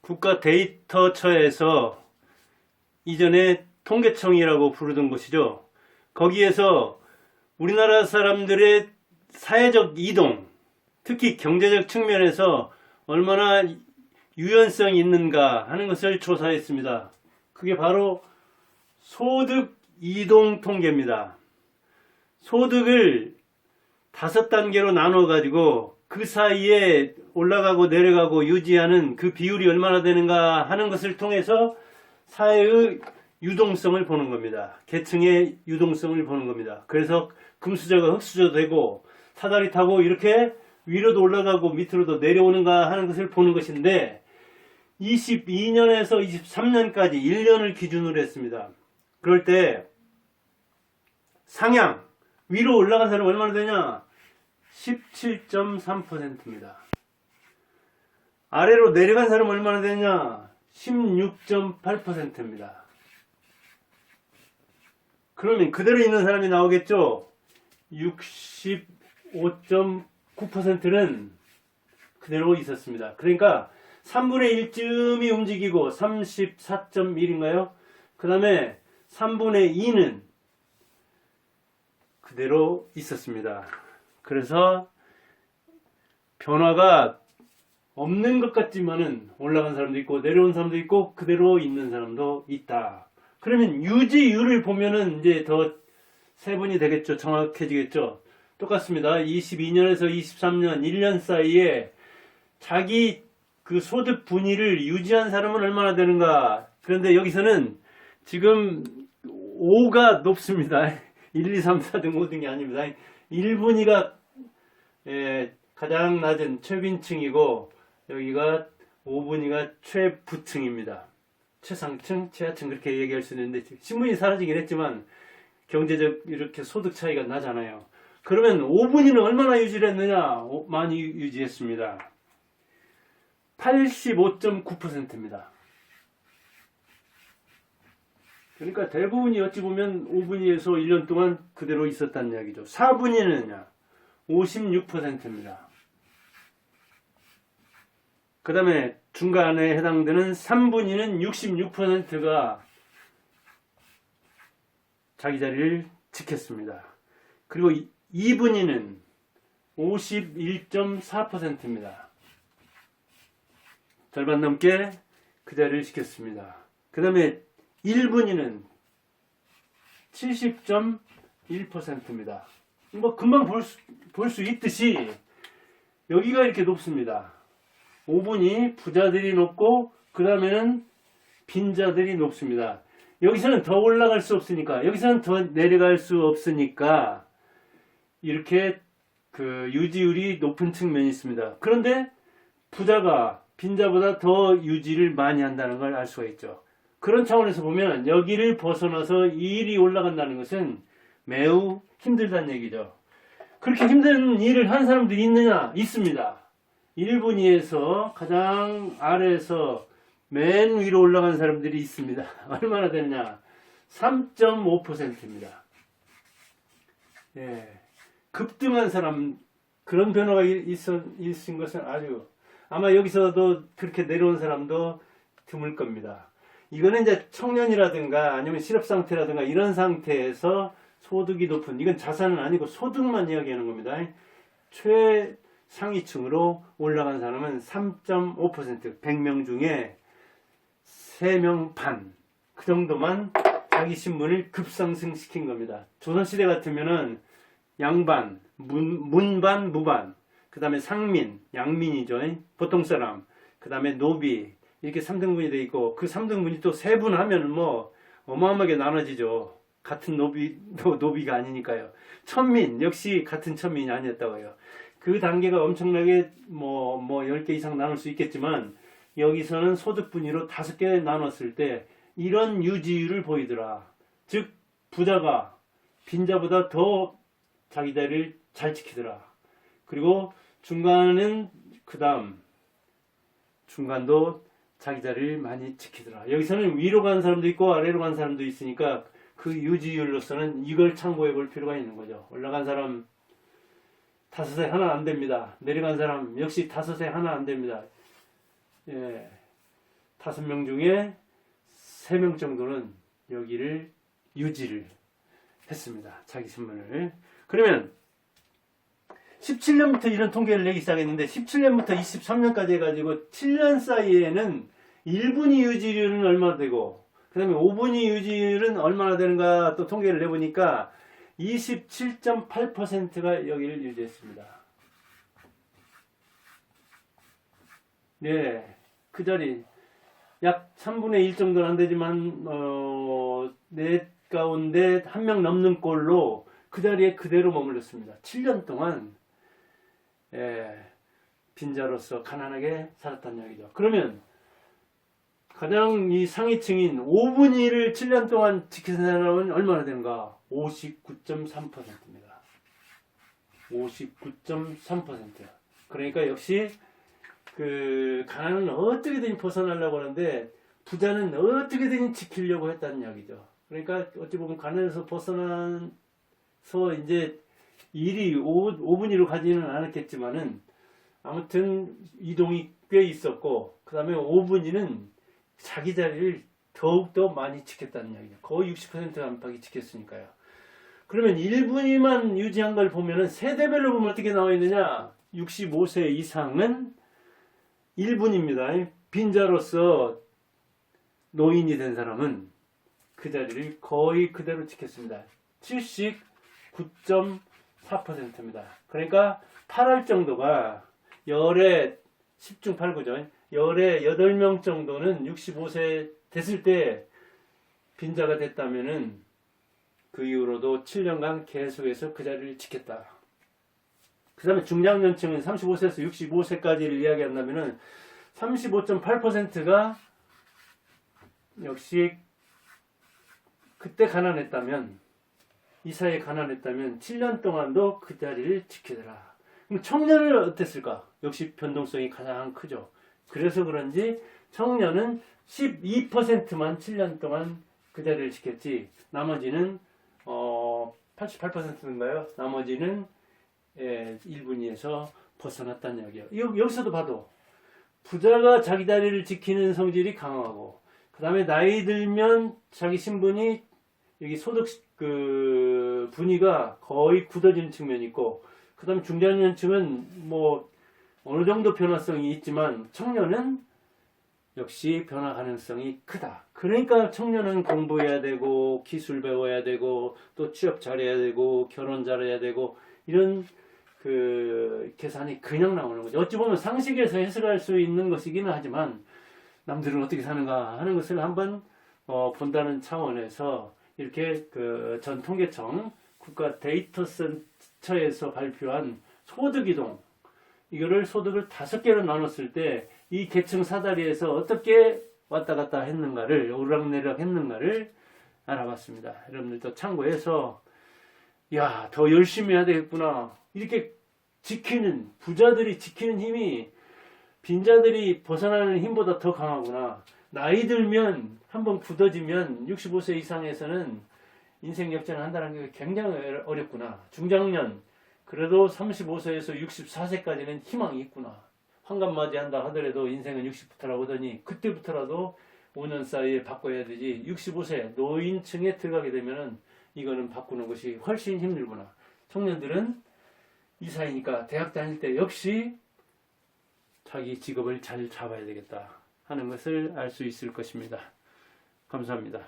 국가데이터처에서 이전에 통계청이라고 부르던 곳이죠. 거기에서 우리나라 사람들의 사회적 이동, 특히 경제적 측면에서 얼마나 유연성이 있는가 하는 것을 조사했습니다. 그게 바로 소득 이동 통계입니다. 소득을 5단계로 나눠 가지고 그 사이에 올라가고 내려가고 유지하는 그 비율이 얼마나 되는가 하는 것을 통해서 사회의 유동성을 보는 겁니다. 계층의 유동성을 보는 겁니다. 그래서 금수저가 흙수저 되고 사다리 타고 이렇게 위로도 올라가고 밑으로도 내려오는가 하는 것을 보는 것인데 22년에서 23년까지 1년을 기준으로 했습니다. 그럴 때 상향 위로 올라간 사람은 얼마나 되냐? 17.3%입니다. 아래로 내려간 사람은 얼마나 되냐? 16.8%입니다. 그러면 그대로 있는 사람이 나오겠죠? 65.9%는 그대로 있었습니다. 그러니까 3분의 1쯤이 움직이고 34.1인가요? 그 다음에 3분의 2는 그대로 있었습니다. 그래서 변화가 없는 것 같지만은 올라간 사람도 있고 내려온 사람도 있고 그대로 있는 사람도 있다. 그러면 유지율을 보면은 이제 더 세분이 되겠죠. 정확해지겠죠. 똑같습니다. 22년에서 23년 1년 사이에 자기 그 소득 분위를 유지한 사람은 얼마나 되는가. 그런데 여기서는 지금 5가 높습니다. 1, 2, 3, 4등 5등이 아닙니다. 1분위가 가장 낮은 최빈층이고 여기가 5분위가 최부층입니다. 최상층, 최하층 그렇게 얘기할 수 있는데 신분이 사라지긴 했지만 경제적 이렇게 소득 차이가 나잖아요. 그러면 5분위는 얼마나 유지를 했느냐? 많이 유지했습니다. 85.9%입니다. 그러니까 대부분이 어찌 보면 5분위에서 1년 동안 그대로 있었다는 이야기죠. 4분위는요 56%입니다. 그 다음에 중간에 해당되는 3분위는 66%가 자기 자리를 지켰습니다. 그리고 2분위는 51.4%입니다. 절반 넘게 그 자리를 지켰습니다. 그 다음에 1분위는 70.1%입니다. 뭐 금방 볼 수 있듯이 여기가 이렇게 높습니다. 5분위 부자들이 높고 그 다음에는 빈자들이 높습니다. 여기서는 더 올라갈 수 없으니까 여기서는 더 내려갈 수 없으니까 이렇게 그 유지율이 높은 측면이 있습니다. 그런데 부자가 빈자보다 더 유지를 많이 한다는 걸 알 수가 있죠. 그런 차원에서 보면 여기를 벗어나서 이 일이 올라간다는 것은 매우 힘들다는 얘기죠. 그렇게 힘든 일을 한 사람들이 있느냐? 있습니다. 1분위에서 가장 아래에서 맨 위로 올라간 사람들이 있습니다. 얼마나 되느냐? 3.5%입니다. 예. 급등한 사람, 그런 변화가 있은 것은 아주 아마 여기서도 그렇게 내려온 사람도 드물 겁니다. 이거는 이제 청년이라든가 아니면 실업상태라든가 이런 상태에서 소득이 높은, 이건 자산은 아니고 소득만 이야기하는 겁니다. 최상위층으로 올라간 사람은 3.5%, 100명 중에 3명 반, 그 정도만 자기 신분을 급상승시킨 겁니다. 조선시대 같으면은 양반, 문반, 무반, 그 다음에 상민, 양민이죠. 보통 사람, 그 다음에 노비, 이렇게 3등분이 돼 있고 그 3등분이 또 세 분 하면 뭐 어마어마하게 나눠지죠. 같은 노비가 아니니까요. 천민 역시 같은 천민이 아니었다고요. 그 단계가 엄청나게 뭐 10개 이상 나눌 수 있겠지만 여기서는 소득 분위로 5개 나눴을 때 이런 유지율을 보이더라. 즉 부자가 빈자보다 더 자기 자리를 잘 지키더라. 그리고 중간은 그 다음 중간도 자기 자리를 많이 지키더라. 여기서는 위로 가는 사람도 있고 아래로 가는 사람도 있으니까 그 유지율로서는 이걸 참고해 볼 필요가 있는 거죠. 올라간 사람 5에 하나 안 됩니다. 내려간 사람 역시 5에 하나 안 됩니다. 예. 5명 중에 3명 정도는 여기를 유지를 했습니다. 자기 신문을. 그러면 17년부터 이런 통계를 내기 시작했는데 17년부터 23년까지 해가지고 7년 사이에는 1분위 유지율은 얼마나 되고 그 다음에 5분위 유지율은 얼마나 되는가 또 통계를 내보니까 27.8%가 여기를 유지했습니다. 네, 그 자리 약 3분의 1 정도는 안 되지만 넷 가운데 1명 넘는 꼴로 그 자리에 그대로 머물렀습니다. 7년 동안 빈자로서 가난하게 살았다는 이야기죠. 그러면 가장 이 상위층인 5분위를 7년 동안 지킨 사람은 얼마나 되는가? 59.3%입니다. 59.3%. 그러니까 역시 그 가난은 어떻게든 벗어나려고 하는데 부자는 어떻게든 지키려고 했다는 이야기죠. 그러니까 어찌 보면 가난에서 벗어나서 이제 일이 5분위로 가지는 않았겠지만은 아무튼 이동이 꽤 있었고 그 다음에 5분위는 자기 자리를 더욱더 많이 지켰다는 이야기죠. 거의 60% 안팎이 지켰으니까요. 그러면 1분위만 유지한 걸 보면은 세대별로 보면 어떻게 나와 있느냐? 65세 이상은 1분입니다. 빈자로서 노인이 된 사람은 그 자리를 거의 그대로 지켰습니다. 79.4%입니다. 그러니까 8할 정도가 열에 10중 8구죠. 열에 8명 정도는 65세 됐을 때 빈자가 됐다면은 그 이후로도 7년간 계속해서 그 자리를 지켰다. 그 다음에 중장년층은 35세에서 65세까지를 이야기한다면은 35.8%가 역시 그때 가난했다면 이 사이에 가난했다면 7년 동안도 그 자리를 지키더라. 그럼 청년은 어땠을까? 역시 변동성이 가장 크죠. 그래서 그런지 청년은 12%만 7년 동안 그 자리를 지켰지 나머지는 88%인가요? 나머지는 1분위에서 벗어났다는 이야기예요. 여기서도 봐도 부자가 자기 자리를 지키는 성질이 강하고 그 다음에 나이 들면 자기 신분이 여기 소득 그 분위가 거의 굳어지는 측면이 있고 그 다음에 중장년층은 뭐 어느 정도 변화성이 있지만 청년은 역시 변화 가능성이 크다. 그러니까 청년은 공부해야 되고 기술 배워야 되고 또 취업 잘해야 되고 결혼 잘해야 되고 이런 그 계산이 그냥 나오는 거죠. 어찌 보면 상식에서 해석할 수 있는 것이기는 하지만 남들은 어떻게 사는가 하는 것을 한번 본다는 차원에서 이렇게 그 전 통계청 국가 데이터 센터에서 발표한 소득이동 이거를 소득을 5개로 나눴을 때 이 계층 사다리에서 어떻게 왔다 갔다 했는가를 오르락내리락 했는가를 알아봤습니다. 여러분들도 참고해서 야, 더 열심히 해야 되겠구나. 이렇게 지키는 부자들이 지키는 힘이 빈자들이 벗어나는 힘보다 더 강하구나. 나이 들면 한번 굳어지면 65세 이상에서는 인생 역전을 한다는 게 굉장히 어렵구나. 중장년 그래도 35세에서 64세까지는 희망이 있구나. 환갑맞이한다 하더라도 인생은 60부터라고 하더니 그때부터라도 5년 사이에 바꿔야 되지 65세 노인층에 들어가게 되면은 이거는 바꾸는 것이 훨씬 힘들구나. 청년들은 이 사이니까 대학 다닐 때 역시 자기 직업을 잘 잡아야 되겠다 하는 것을 알 수 있을 것입니다. 감사합니다.